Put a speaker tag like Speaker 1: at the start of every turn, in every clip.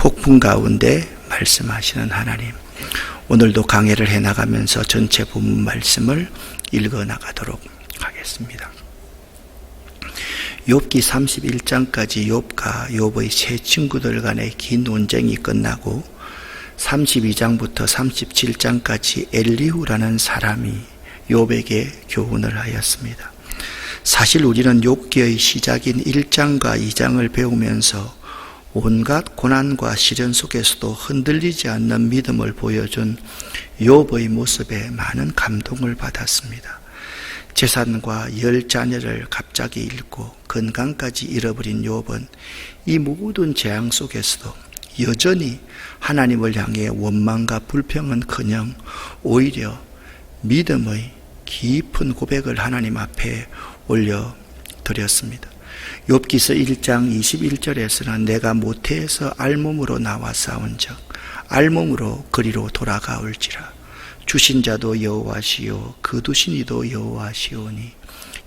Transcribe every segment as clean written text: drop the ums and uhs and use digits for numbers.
Speaker 1: 폭풍 가운데 말씀하시는 하나님, 오늘도 강해를 해나가면서 전체 본문 말씀을 읽어나가도록 하겠습니다. 욥기 31장까지 욥과 욥의 세 친구들 간의 긴 논쟁이 끝나고 32장부터 37장까지 엘리후라는 사람이 욥에게 교훈을 하였습니다. 사실 우리는 욥기의 시작인 1장과 2장을 배우면서 온갖 고난과 시련 속에서도 흔들리지 않는 믿음을 보여준 욥의 모습에 많은 감동을 받았습니다. 재산과 10자녀를 갑자기 잃고 건강까지 잃어버린 욥은 이 모든 재앙 속에서도 여전히 하나님을 향해 원망과 불평은커녕 오히려 믿음의 깊은 고백을 하나님 앞에 올려드렸습니다. 욥기서 1장 21절에서는 내가 모태에서 알몸으로 나와 싸운즉 알몸으로 그리로 돌아가올지라. 주신 자도 여호와시요 거두신 이도 여호와시오니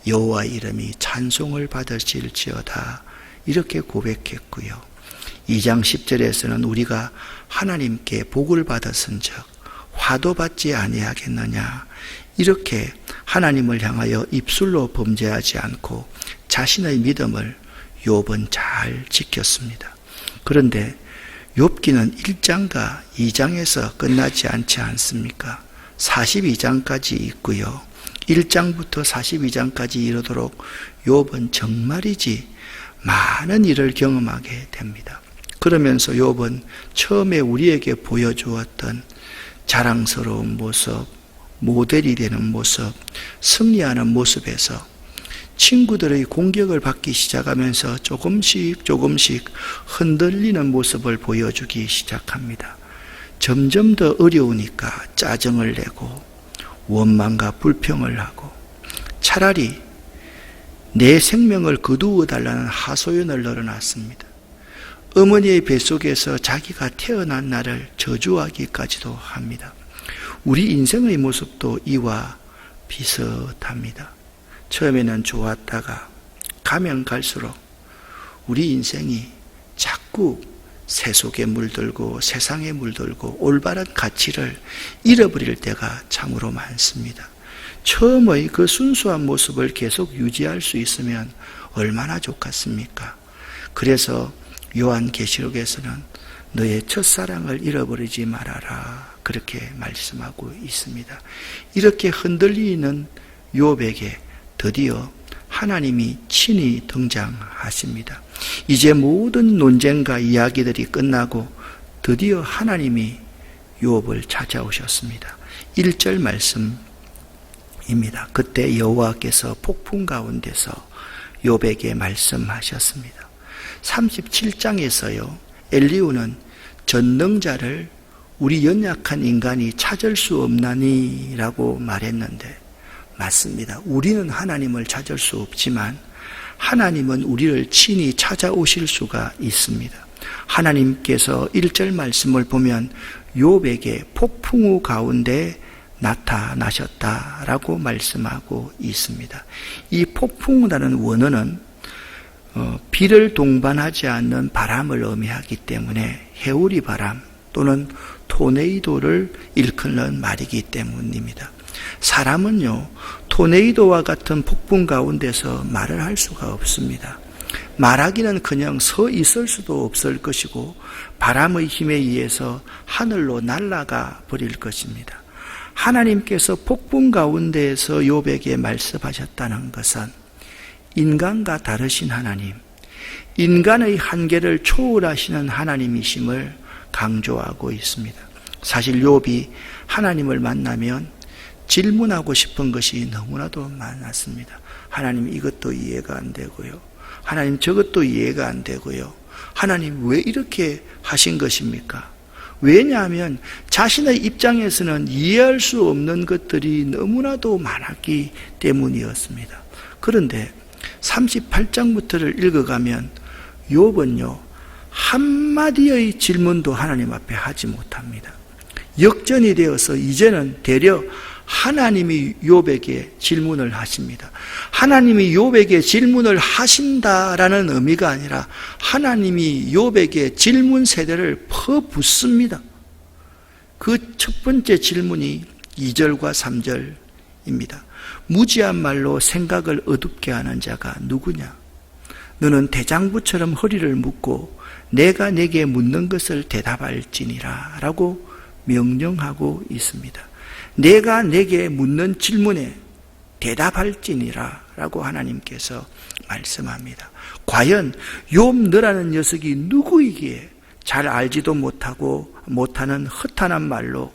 Speaker 1: 여호와 이름이 찬송을 받으실지어다, 이렇게 고백했고요. 2장 10절에서는 우리가 하나님께 복을 받았은즉 화도 받지 아니하겠느냐, 이렇게 하나님을 향하여 입술로 범죄하지 않고 자신의 믿음을 욥은 잘 지켰습니다. 그런데 욥기는 1장과 2장에서 끝나지 않지 않습니까? 42장까지 있고요. 1장부터 42장까지 이르도록 욥은 정말이지 많은 일을 경험하게 됩니다. 그러면서 욥은 처음에 우리에게 보여주었던 자랑스러운 모습, 모델이 되는 모습, 승리하는 모습에서 친구들의 공격을 받기 시작하면서 조금씩 흔들리는 모습을 보여주기 시작합니다. 점점 더 어려우니까 짜증을 내고 원망과 불평을 하고 차라리 내 생명을 거두어 달라는 하소연을 늘어놨습니다. 어머니의 뱃속에서 자기가 태어난 날을 저주하기까지도 합니다. 우리 인생의 모습도 이와 비슷합니다. 처음에는 좋았다가 가면 갈수록 우리 인생이 자꾸 세속에 물들고 세상에 물들고 올바른 가치를 잃어버릴 때가 참으로 많습니다. 처음의 그 순수한 모습을 계속 유지할 수 있으면 얼마나 좋겠습니까? 그래서 요한계시록에서는 너의 첫사랑을 잃어버리지 말아라, 그렇게 말씀하고 있습니다. 이렇게 흔들리는 욥에게 드디어 하나님이 친히 등장하십니다. 이제 모든 논쟁과 이야기들이 끝나고 드디어 하나님이 욥을 찾아오셨습니다. 1절 말씀입니다. 그때 여호와께서 폭풍 가운데서 욥에게 말씀하셨습니다. 37장에서요, 엘리후는 전능자를 우리 연약한 인간이 찾을 수 없나니 라고 말했는데 맞습니다. 우리는 하나님을 찾을 수 없지만 하나님은 우리를 친히 찾아오실 수가 있습니다. 하나님께서 1절 말씀을 보면 욥에게 폭풍우 가운데 나타나셨다라고 말씀하고 있습니다. 이 폭풍우라는 원어는 비를 동반하지 않는 바람을 의미하기 때문에 해오리 바람 또는 토네이도를 일컫는 말이기 때문입니다. 사람은요, 토네이도와 같은 폭풍 가운데서 말을 할 수가 없습니다. 말하기는 그냥 서 있을 수도 없을 것이고 바람의 힘에 의해서 하늘로 날아가 버릴 것입니다. 하나님께서 폭풍 가운데에서 욥에게 말씀하셨다는 것은 인간과 다르신 하나님, 인간의 한계를 초월하시는 하나님이심을 강조하고 있습니다. 사실 욥이 하나님을 만나면 질문하고 싶은 것이 너무나도 많았습니다. 하나님, 이것도 이해가 안 되고요. 하나님, 저것도 이해가 안 되고요. 하나님, 왜 이렇게 하신 것입니까? 왜냐하면 자신의 입장에서는 이해할 수 없는 것들이 너무나도 많았기 때문이었습니다. 그런데 38장부터를 읽어가면 욥은요, 한마디의 질문도 하나님 앞에 하지 못합니다. 역전이 되어서 이제는 되려 하나님이 욥에게 질문을 하십니다. 하나님이 욥에게 질문을 하신다라는 의미가 아니라 하나님이 욥에게 질문 세대를 퍼붓습니다. 그 첫 번째 질문이 2절과 3절입니다. 무지한 말로 생각을 어둡게 하는 자가 누구냐? 너는 대장부처럼 허리를 묶고 내가 내게 묻는 것을 대답할지니라 라고 명령하고 있습니다. 내가 내게 묻는 질문에 대답할지니라 라고 하나님께서 말씀합니다. 과연 욥 너라는 녀석이 누구이기에 잘 알지도 못하는 허탄한 말로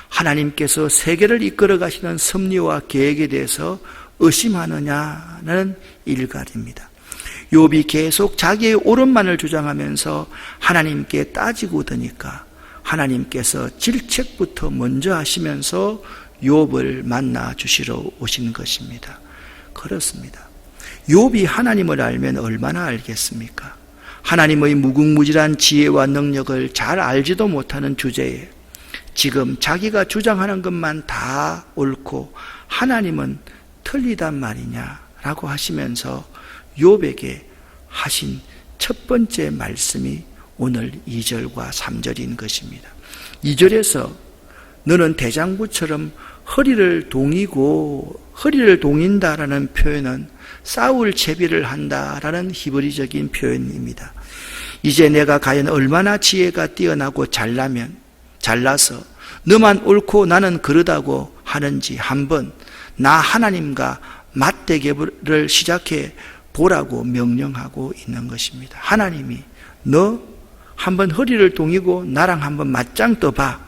Speaker 1: 하나님께서 세계를 이끌어 가시는 섭리와 계획에 대해서 의심하느냐는 일갈입니다. 욥이 계속 자기의 옳은만을 주장하면서 하나님께 따지고 드니까 하나님께서 질책부터 먼저 하시면서 욥을 만나 주시러 오신 것입니다. 그렇습니다. 욥이 하나님을 알면 얼마나 알겠습니까? 하나님의 무궁무진한 지혜와 능력을 잘 알지도 못하는 주제에 지금 자기가 주장하는 것만 다 옳고 하나님은 틀리단 말이냐라고 하시면서 욥에게 하신 첫 번째 말씀이 오늘 2절과 3절인 것입니다. 2절에서 너는 대장부처럼 허리를 동인다라는 표현은 싸울 채비를 한다라는 히브리적인 표현입니다. 이제 내가 과연 얼마나 지혜가 뛰어나고 잘나서 너만 옳고 나는 그러다고 하는지 한번 나 하나님과 맞대결을 시작해 보라고 명령하고 있는 것입니다. 하나님이 너 한번 허리를 동이고 나랑 한번 맞짱 떠봐.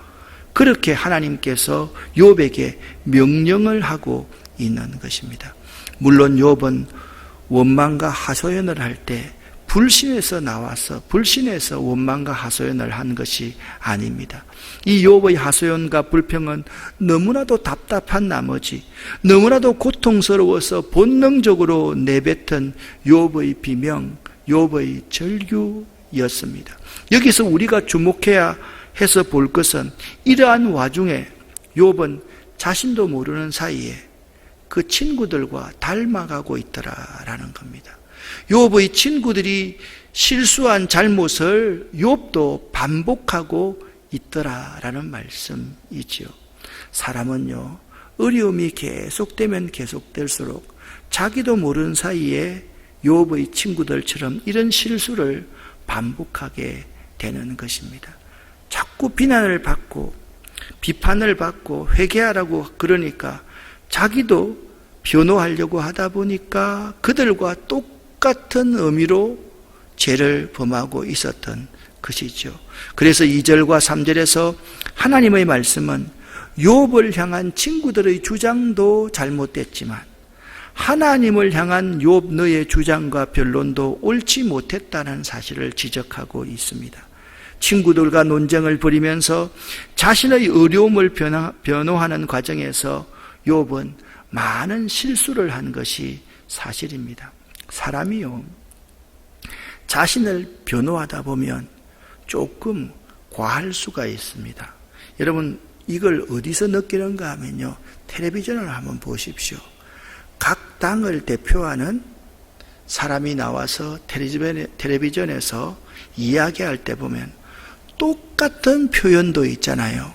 Speaker 1: 그렇게 하나님께서 욥에게 명령을 하고 있는 것입니다. 물론 욥은 원망과 하소연을 할 때 불신에서 원망과 하소연을 한 것이 아닙니다. 이 욥의 하소연과 불평은 너무나도 답답한 나머지 너무나도 고통스러워서 본능적으로 내뱉은 욥의 비명, 욥의 절규였습니다. 여기서 우리가 주목해야 해서 볼 것은 이러한 와중에 욥은 자신도 모르는 사이에 그 친구들과 닮아가고 있더라라는 겁니다. 욥의 친구들이 실수한 잘못을 욥도 반복하고 있더라라는 말씀이지요. 사람은요, 어려움이 계속되면 계속될수록 자기도 모르는 사이에 욥의 친구들처럼 이런 실수를 반복하게 되는 것입니다. 자꾸 비난을 받고 비판을 받고 회개하라고 그러니까 자기도 변호하려고 하다 보니까 그들과 똑같은 의미로 죄를 범하고 있었던 것이죠. 그래서 2절과 3절에서 하나님의 말씀은 욥을 향한 친구들의 주장도 잘못됐지만 하나님을 향한 욥 너의 주장과 변론도 옳지 못했다는 사실을 지적하고 있습니다. 친구들과 논쟁을 벌이면서 자신의 어려움을 변호하는 과정에서 욥은 많은 실수를 한 것이 사실입니다. 사람이요, 자신을 변호하다 보면 조금 과할 수가 있습니다. 여러분, 이걸 어디서 느끼는가 하면요, 텔레비전을 한번 보십시오. 각 당을 대표하는 사람이 나와서 텔레비전에서 이야기할 때 보면 똑같은 표현도 있잖아요.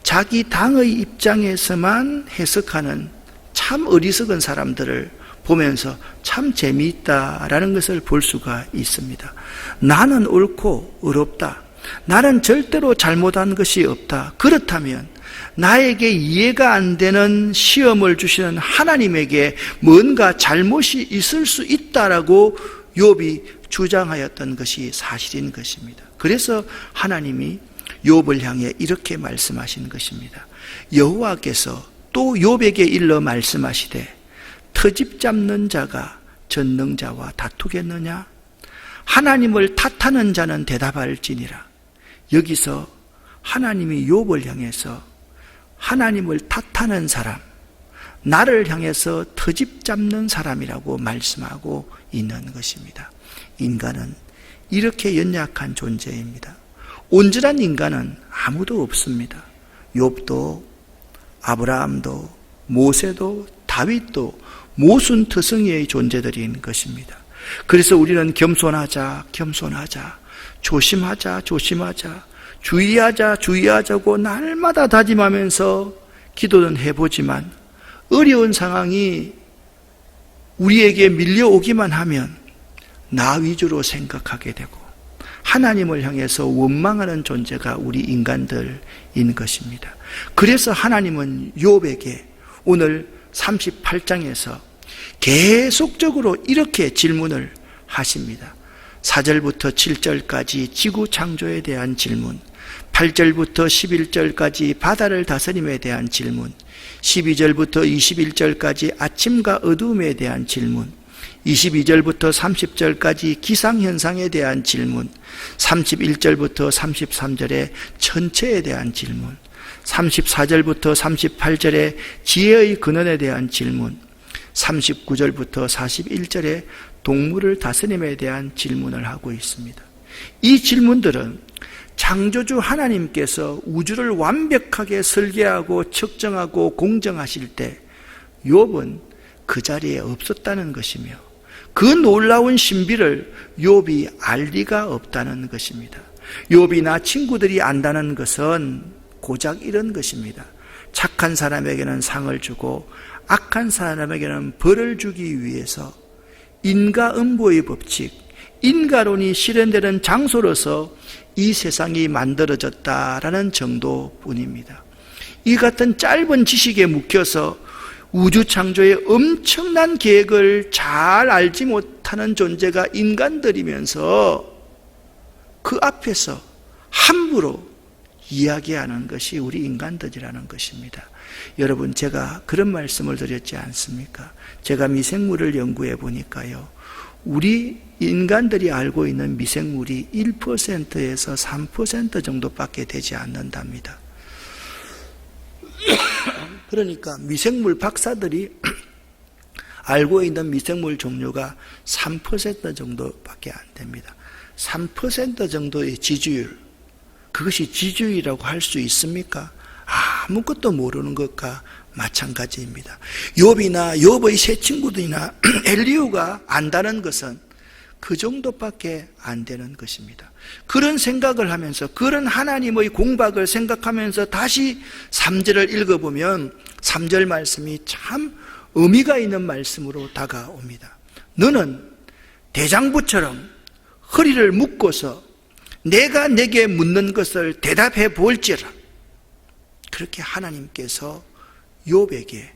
Speaker 1: 자기 당의 입장에서만 해석하는 참 어리석은 사람들을 보면서 참 재미있다라는 것을 볼 수가 있습니다. 나는 옳고 의롭다. 나는 절대로 잘못한 것이 없다. 그렇다면 나에게 이해가 안 되는 시험을 주시는 하나님에게 뭔가 잘못이 있을 수 있다라고 욥이 주장하였던 것이 사실인 것입니다. 그래서 하나님이 욥을 향해 이렇게 말씀하신 것입니다. 여호와께서 또 욥에게 일러 말씀하시되 터집 잡는 자가 전능자와 다투겠느냐? 하나님을 탓하는 자는 대답할지니라. 여기서 하나님이 욥을 향해서 하나님을 탓하는 사람, 나를 향해서 터집 잡는 사람이라고 말씀하고 있는 것입니다. 인간은 이렇게 연약한 존재입니다. 온전한 인간은 아무도 없습니다. 욥도 아브라함도 모세도 다윗도 모순트성이의 존재들인 것입니다. 그래서 우리는 겸손하자, 조심하자, 주의하자고 날마다 다짐하면서 기도는 해보지만 어려운 상황이 우리에게 밀려오기만 하면 나 위주로 생각하게 되고 하나님을 향해서 원망하는 존재가 우리 인간들인 것입니다. 그래서 하나님은 욥에게 오늘 38장에서 계속적으로 이렇게 질문을 하십니다. 4절부터 7절까지 지구 창조에 대한 질문, 8절부터 11절까지 바다를 다스림에 대한 질문, 12절부터 21절까지 아침과 어두움에 대한 질문, 22절부터 30절까지 기상현상에 대한 질문, 31절부터 33절에 천체에 대한 질문, 34절부터 38절에 지혜의 근원에 대한 질문, 39절부터 41절에 동물을 다스림에 대한 질문을 하고 있습니다. 이 질문들은 창조주 하나님께서 우주를 완벽하게 설계하고 측정하고 공정하실 때 욥은 그 자리에 없었다는 것이며 그 놀라운 신비를 욥이 알 리가 없다는 것입니다. 욥이나 친구들이 안다는 것은 고작 이런 것입니다. 착한 사람에게는 상을 주고 악한 사람에게는 벌을 주기 위해서 인과응보의 법칙, 인과론이 실현되는 장소로서 이 세상이 만들어졌다라는 정도뿐입니다. 이 같은 짧은 지식에 묵혀서 우주 창조의 엄청난 계획을 잘 알지 못하는 존재가 인간들이면서 그 앞에서 함부로 이야기하는 것이 우리 인간들이라는 것입니다. 여러분, 제가 그런 말씀을 드렸지 않습니까? 제가 미생물을 연구해 보니까요, 우리 인간들이 알고 있는 미생물이 1%에서 3% 정도밖에 되지 않는답니다. 그러니까 미생물 박사들이 알고 있는 미생물 종류가 3% 정도밖에 안 됩니다. 3% 정도의 지주율, 그것이 지주율이라고 할 수 있습니까? 아무것도 모르는 것과 마찬가지입니다. 욥이나 욥의 세 친구들이나 엘리후가 안다는 것은 그 정도밖에 안 되는 것입니다. 그런 생각을 하면서, 그런 하나님의 공박을 생각하면서 다시 3절을 읽어보면 3절 말씀이 참 의미가 있는 말씀으로 다가옵니다. 너는 대장부처럼 허리를 묶고서 내가 내게 묻는 것을 대답해 볼지라. 그렇게 하나님께서 욥에게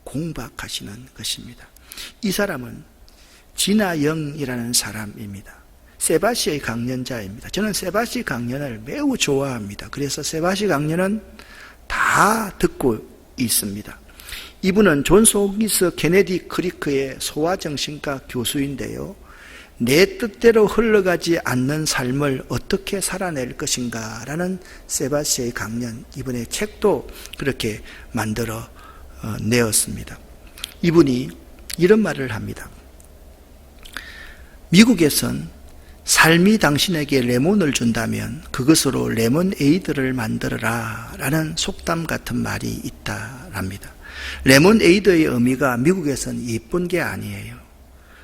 Speaker 1: 공박하시는 것입니다. 이 사람은 진아영이라는 사람입니다. 세바시의 강연자입니다. 저는 세바시 강연을 매우 좋아합니다. 그래서 세바시 강연은 다 듣고 있습니다. 이분은 존스 홉킨스 케네디 크리크의 소아정신과 교수인데요, 내 뜻대로 흘러가지 않는 삶을 어떻게 살아낼 것인가 라는 세바시의 강연, 이번에 책도 그렇게 만들어 내었습니다. 이분이 이런 말을 합니다. 미국에선 삶이 당신에게 레몬을 준다면 그것으로 레몬에이드를 만들어라 라는 속담 같은 말이 있다랍니다. 레몬에이드의 의미가 미국에선 예쁜 게 아니에요.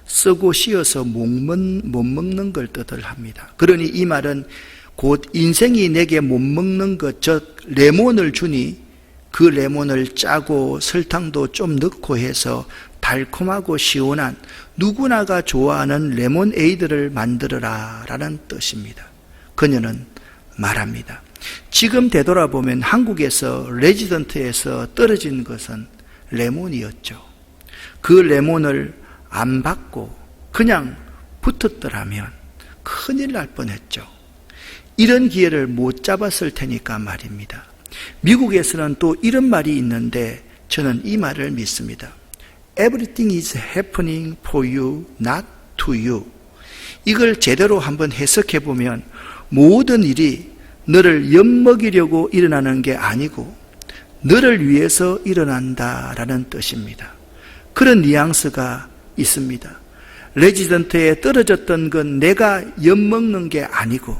Speaker 1: 쓰고 씌어서 못 먹는 걸 뜻을 합니다. 그러니 이 말은 곧 인생이 내게 못 먹는 것, 즉 레몬을 주니 그 레몬을 짜고 설탕도 좀 넣고 해서 달콤하고 시원한 누구나가 좋아하는 레몬에이드를 만들어라 라는 뜻입니다. 그녀는 말합니다. 지금 되돌아보면 한국에서 레지던트에서 떨어진 것은 레몬이었죠. 그 레몬을 안 받고 그냥 붙었더라면 큰일 날 뻔했죠. 이런 기회를 못 잡았을 테니까 말입니다. 미국에서는 또 이런 말이 있는데 저는 이 말을 믿습니다. Everything is happening for you, not to you. 이걸 제대로 한번 해석해 보면 모든 일이 너를 엿먹이려고 일어나는 게 아니고 너를 위해서 일어난다라는 뜻입니다. 그런 뉘앙스가 있습니다. 레지던트에 떨어졌던 건 내가 엿먹는 게 아니고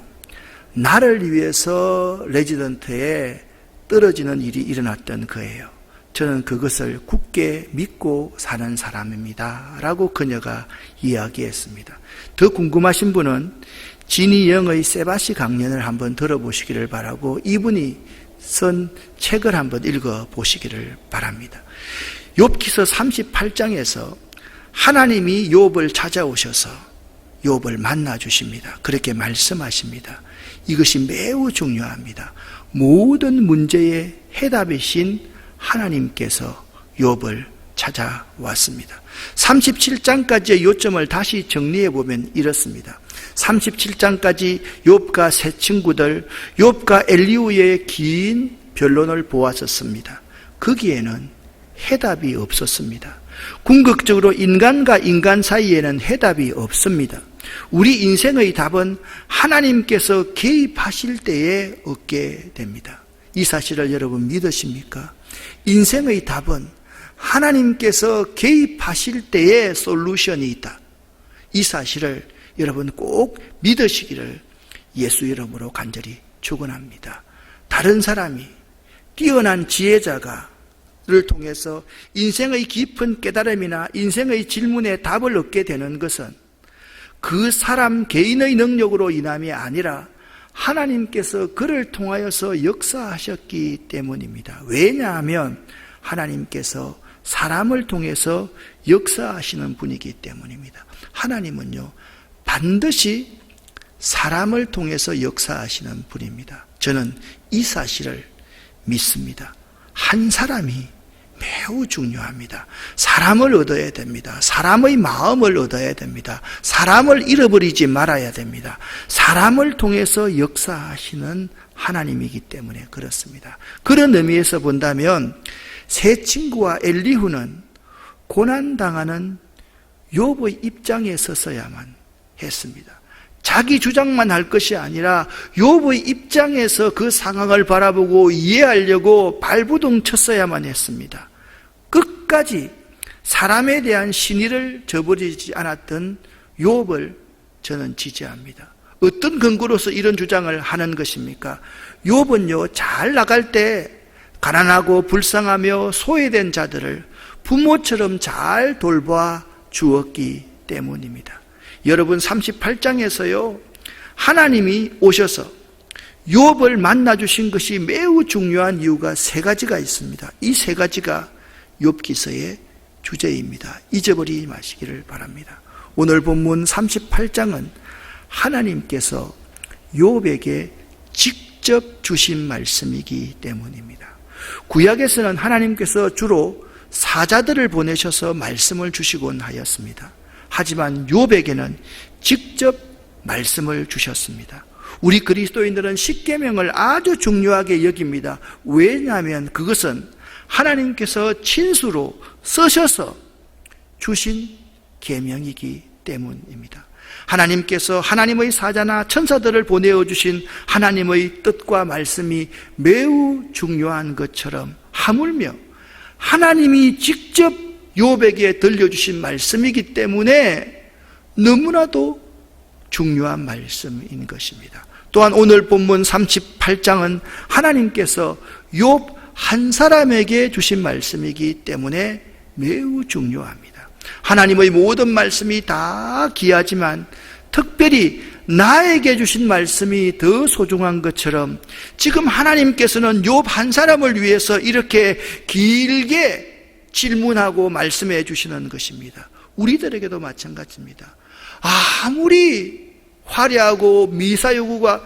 Speaker 1: 나를 위해서 레지던트에 떨어지는 일이 일어났던 거예요. 저는 그것을 굳게 믿고 사는 사람입니다 라고 그녀가 이야기했습니다. 더 궁금하신 분은 지니 영의 세바시 강연을 한번 들어보시기를 바라고 이분이 쓴 책을 한번 읽어보시기를 바랍니다. 욥기서 38장에서 하나님이 욥을 찾아오셔서 욥을 만나주십니다. 그렇게 말씀하십니다. 이것이 매우 중요합니다. 모든 문제의 해답이신 하나님께서 욥을 찾아왔습니다. 37장까지의 요점을 다시 정리해보면 이렇습니다. 37장까지 욥과 세 친구들, 욥과 엘리후의 긴 변론을 보았었습니다. 거기에는 해답이 없었습니다. 궁극적으로 인간과 인간 사이에는 해답이 없습니다. 우리 인생의 답은 하나님께서 개입하실 때에 얻게 됩니다. 이 사실을 여러분 믿으십니까? 인생의 답은 하나님께서 개입하실 때에 솔루션이 있다. 이 사실을 여러분 꼭 믿으시기를 예수 이름으로 간절히 축원합니다. 다른 사람이 뛰어난 지혜자가 를 통해서 인생의 깊은 깨달음이나 인생의 질문에 답을 얻게 되는 것은 그 사람 개인의 능력으로 인함이 아니라 하나님께서 그를 통하여서 역사하셨기 때문입니다. 왜냐하면 하나님께서 사람을 통해서 역사하시는 분이기 때문입니다. 하나님은요, 반드시 사람을 통해서 역사하시는 분입니다. 저는 이 사실을 믿습니다. 한 사람이 매우 중요합니다. 사람을 얻어야 됩니다. 사람의 마음을 얻어야 됩니다. 사람을 잃어버리지 말아야 됩니다. 사람을 통해서 역사하시는 하나님이기 때문에 그렇습니다. 그런 의미에서 본다면 세 친구와 엘리후는 고난당하는 욥의 입장에 섰어야만 했습니다. 자기 주장만 할 것이 아니라 욥의 입장에서 그 상황을 바라보고 이해하려고 발부둥 쳤어야만 했습니다. 끝까지 사람에 대한 신의를 저버리지 않았던 욥을 저는 지지합니다. 어떤 근거로서 이런 주장을 하는 것입니까? 욥은요, 잘 나갈 때 가난하고 불쌍하며 소외된 자들을 부모처럼 잘 돌봐 주었기 때문입니다. 여러분 38장에서요, 하나님이 오셔서 욥을 만나주신 것이 매우 중요한 이유가 세 가지가 있습니다. 이 세 가지가 욥기서의 주제입니다. 잊어버리지 마시기를 바랍니다. 오늘 본문 38장은 하나님께서 욥에게 직접 주신 말씀이기 때문입니다. 구약에서는 하나님께서 주로 사자들을 보내셔서 말씀을 주시곤 하였습니다. 하지만 욥에게는 직접 말씀을 주셨습니다. 우리 그리스도인들은 십계명을 아주 중요하게 여깁니다. 왜냐하면 그것은 하나님께서 친수로 쓰셔서 주신 계명이기 때문입니다. 하나님께서 하나님의 사자나 천사들을 보내어 주신 하나님의 뜻과 말씀이 매우 중요한 것처럼 하물며 하나님이 직접 욥에게 들려주신 말씀이기 때문에 너무나도 중요한 말씀인 것입니다. 또한 오늘 본문 38장은 하나님께서 욥 한 사람에게 주신 말씀이기 때문에 매우 중요합니다. 하나님의 모든 말씀이 다 귀하지만 특별히 나에게 주신 말씀이 더 소중한 것처럼 지금 하나님께서는 욥 한 사람을 위해서 이렇게 길게 질문하고 말씀해 주시는 것입니다. 우리들에게도 마찬가지입니다. 아무리 화려하고 미사여구가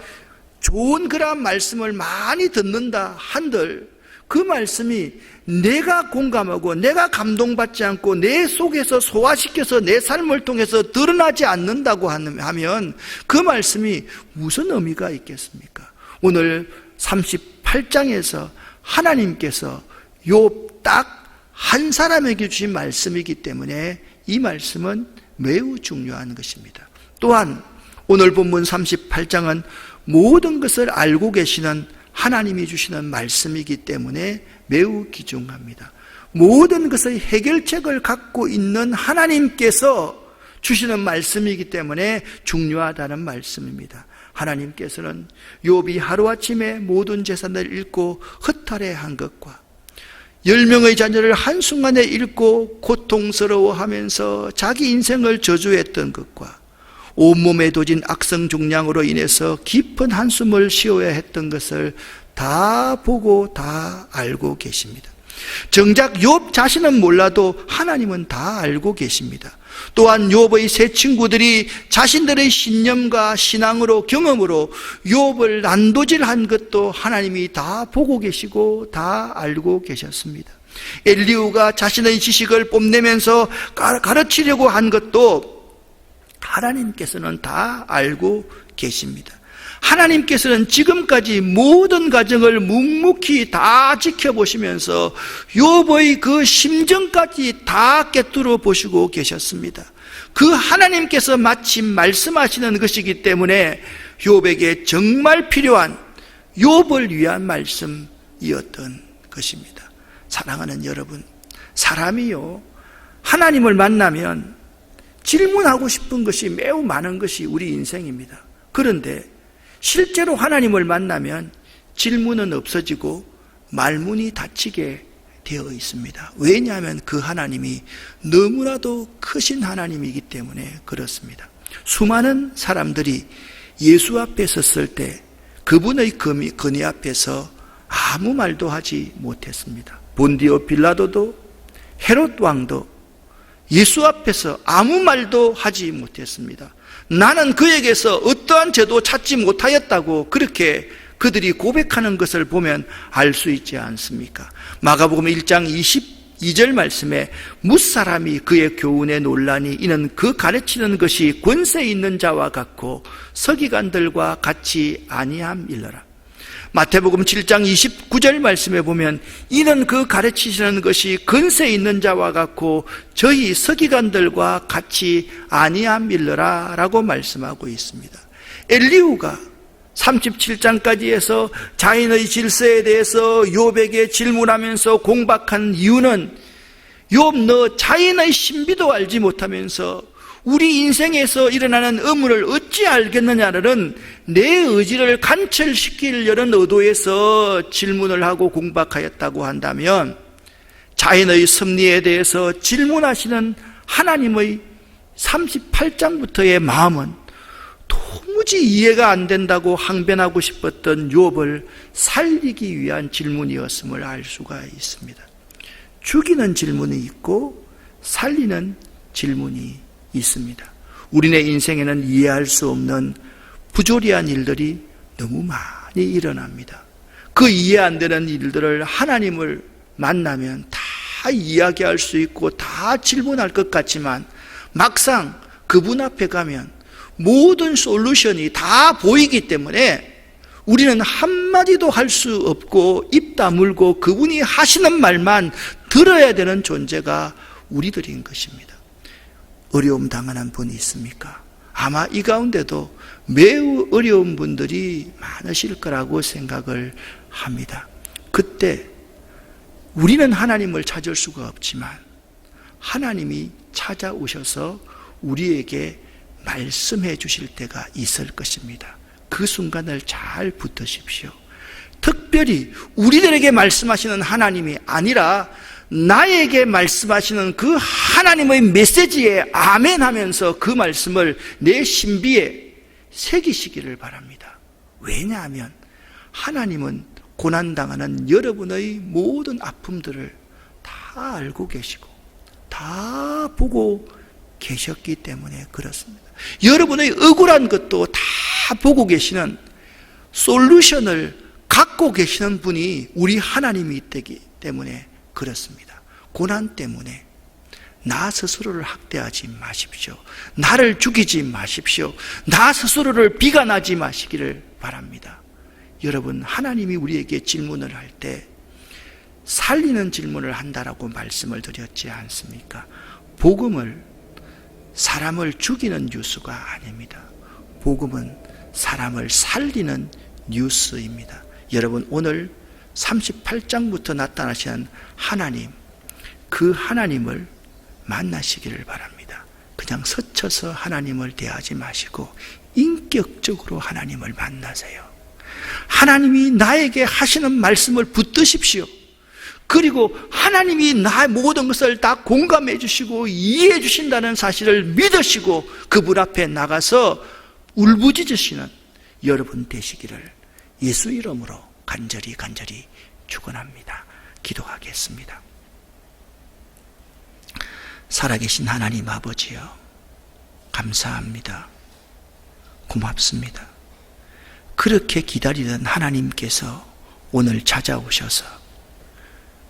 Speaker 1: 좋은 그런 말씀을 많이 듣는다 한들 그 말씀이 내가 공감하고 내가 감동받지 않고 내 속에서 소화시켜서 내 삶을 통해서 드러나지 않는다고 하면 그 말씀이 무슨 의미가 있겠습니까? 오늘 38장에서 하나님께서 욥 딱 한 사람에게 주신 말씀이기 때문에 이 말씀은 매우 중요한 것입니다. 또한 오늘 본문 38장은 모든 것을 알고 계시는 하나님이 주시는 말씀이기 때문에 매우 귀중합니다. 모든 것의 해결책을 갖고 있는 하나님께서 주시는 말씀이기 때문에 중요하다는 말씀입니다. 하나님께서는 욥이 하루아침에 모든 재산을 잃고 허탈해한 것과 10명의 자녀를 한순간에 잃고 고통스러워하면서 자기 인생을 저주했던 것과 온몸에 도진 악성종양으로 인해서 깊은 한숨을 쉬어야 했던 것을 다 보고 다 알고 계십니다. 정작 욥 자신은 몰라도 하나님은 다 알고 계십니다. 또한 욥의 세 친구들이 자신들의 신념과 신앙으로 경험으로 욥을 난도질한 것도 하나님이 다 보고 계시고 다 알고 계셨습니다. 엘리후가 자신의 지식을 뽐내면서 가르치려고 한 것도 하나님께서는 다 알고 계십니다. 하나님께서는 지금까지 모든 과정을 묵묵히 다 지켜보시면서 욥의 그 심정까지 다 꿰뚫어 보시고 계셨습니다. 그 하나님께서 마침 말씀하시는 것이기 때문에 욥에게 정말 필요한 욥을 위한 말씀이었던 것입니다. 사랑하는 여러분, 사람이요, 하나님을 만나면 질문하고 싶은 것이 매우 많은 것이 우리 인생입니다. 그런데 실제로 하나님을 만나면 질문은 없어지고 말문이 닫히게 되어 있습니다. 왜냐하면 그 하나님이 너무나도 크신 하나님이기 때문에 그렇습니다. 수많은 사람들이 예수 앞에 섰을 때 그분의 건의 앞에서 아무 말도 하지 못했습니다. 본디오 빌라도도 헤롯 왕도 예수 앞에서 아무 말도 하지 못했습니다. 나는 그에게서 어떠한 죄도 찾지 못하였다고 그렇게 그들이 고백하는 것을 보면 알 수 있지 않습니까? 마가복음 1장 22절 말씀에 무사람이 그의 교훈에 논라니 이는 그 가르치는 것이 권세 있는 자와 같고 서기관들과 같이 아니함일러라. 마태복음 7장 29절 말씀에 보면 이는 그 가르치시는 것이 권세 있는 자와 같고 저희 서기관들과 같이 아니함일러라 라고 말씀하고 있습니다. 엘리후가 37장까지 해서 자인의 질서에 대해서 욥에게 질문하면서 공박한 이유는 욥 너 자인의 신비도 알지 못하면서 우리 인생에서 일어나는 의문을 어찌 알겠느냐는 내 의지를 관철시키려는 의도에서 질문을 하고 공박하였다고 한다면 자연의 섭리에 대해서 질문하시는 하나님의 38장부터의 마음은 도무지 이해가 안 된다고 항변하고 싶었던 욥을 살리기 위한 질문이었음을 알 수가 있습니다. 죽이는 질문이 있고 살리는 질문이 있습니다. 우리네 인생에는 이해할 수 없는 부조리한 일들이 너무 많이 일어납니다. 그 이해 안 되는 일들을 하나님을 만나면 다 이야기할 수 있고 다 질문할 것 같지만 막상 그분 앞에 가면 모든 솔루션이 다 보이기 때문에 우리는 한마디도 할 수 없고 입 다물고 그분이 하시는 말만 들어야 되는 존재가 우리들인 것입니다. 어려움 당하는 분이 있습니까? 아마 이 가운데도 매우 어려운 분들이 많으실 거라고 생각을 합니다. 그때 우리는 하나님을 찾을 수가 없지만 하나님이 찾아오셔서 우리에게 말씀해 주실 때가 있을 것입니다. 그 순간을 잘 붙드십시오. 특별히 우리들에게 말씀하시는 하나님이 아니라 나에게 말씀하시는 그 하나님의 메시지에 아멘 하면서 그 말씀을 내 신비에 새기시기를 바랍니다. 왜냐하면 하나님은 고난당하는 여러분의 모든 아픔들을 다 알고 계시고 다 보고 계셨기 때문에 그렇습니다. 여러분의 억울한 것도 다 보고 계시는 솔루션을 갖고 계시는 분이 우리 하나님이 있기 때문에 그렇습니다. 고난 때문에 나 스스로를 학대하지 마십시오. 나를 죽이지 마십시오. 나 스스로를 비관하지 마시기를 바랍니다. 여러분, 하나님이 우리에게 질문을 할 때 살리는 질문을 한다라고 말씀을 드렸지 않습니까? 복음을 사람을 죽이는 뉴스가 아닙니다. 복음은 사람을 살리는 뉴스입니다. 여러분, 오늘 38장부터 나타나시는 하나님, 그 하나님을 만나시기를 바랍니다. 그냥 스쳐서 하나님을 대하지 마시고 인격적으로 하나님을 만나세요. 하나님이 나에게 하시는 말씀을 붙드십시오. 그리고 하나님이 나의 모든 것을 다 공감해 주시고 이해해 주신다는 사실을 믿으시고 그분 앞에 나가서 울부짖으시는 여러분 되시기를 예수 이름으로 간절히 축원합니다. 기도하겠습니다. 살아계신 하나님 아버지여, 감사합니다. 고맙습니다. 그렇게 기다리던 하나님께서 오늘 찾아오셔서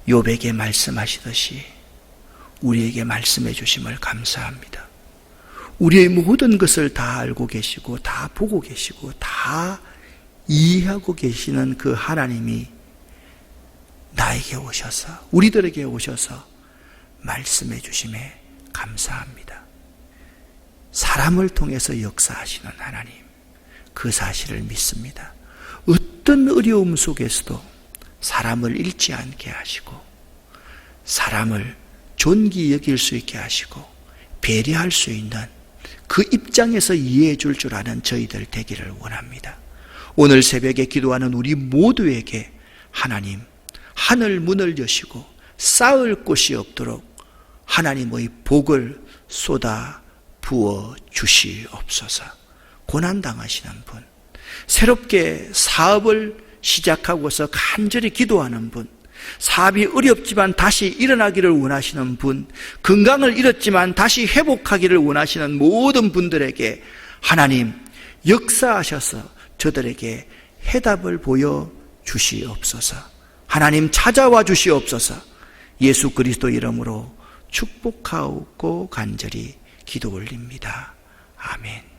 Speaker 1: 욥에게 말씀하시듯이 우리에게 말씀해 주심을 감사합니다. 우리의 모든 것을 다 알고 계시고 다 보고 계시고 다 이해하고 계시는 그 하나님이 나에게 오셔서, 우리들에게 오셔서 말씀해 주심에 감사합니다. 사람을 통해서 역사하시는 하나님, 그 사실을 믿습니다. 어떤 어려움 속에서도 사람을 잃지 않게 하시고 사람을 존귀 여길 수 있게 하시고 배려할 수 있는 그 입장에서 이해해 줄 줄 아는 저희들 되기를 원합니다. 오늘 새벽에 기도하는 우리 모두에게 하나님, 하늘 문을 여시고 쌓을 곳이 없도록 하나님의 복을 쏟아 부어 주시옵소서. 고난당하시는 분, 새롭게 사업을 시작하고서 간절히 기도하는 분, 사업이 어렵지만 다시 일어나기를 원하시는 분, 건강을 잃었지만 다시 회복하기를 원하시는 모든 분들에게 하나님 역사하셔서 저들에게 해답을 보여 주시옵소서. 하나님 찾아와 주시옵소서. 예수 그리스도 이름으로 축복하옵고 간절히 기도 올립니다. 아멘.